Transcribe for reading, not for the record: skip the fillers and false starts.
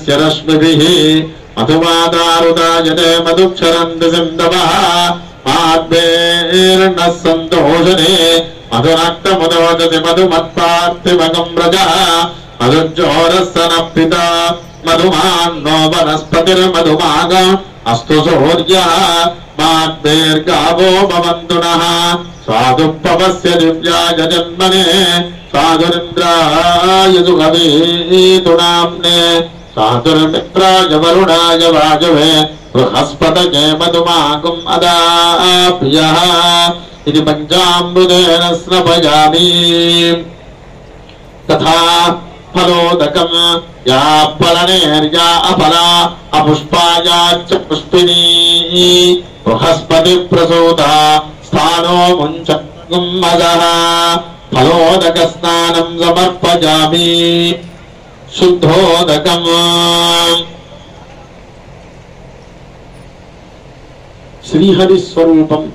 सूर्यस्य रश्मिभिः मधुमादारुदायते मधुक्षरन्ति सिन्धवः माद्भेर्नः सन्तोषणे मधुनक्तमुदवदति मधुमत्पार्थिवगं व्रजः मधुज्योरस्य नः पिता मधुमान्नो वनस्पतिर्मधुमाग अस्तु सूर्यः माद्भेर्गावो भवन्तु नः स्वादुपवस्य दिव्याय जन्मने साधुरिन्द्राय सुखवीतु नाम्ने साधुर्मित्राय वरुणाय वाजवे बृहस्पतये मधुमागुम् अदाप्यः इति पञ्चामृतेन स्नपयामि तथा फलोदकम् या फलनेर्या अफला अपुष्पायाश्च पुष्पिनी बृहस्पति प्रसूता स्थानो मुञ्चगुम्मदः फलोदक स्नानं समर्पयामि शुद्धोदकम् श्रीहरि स्वरूपम्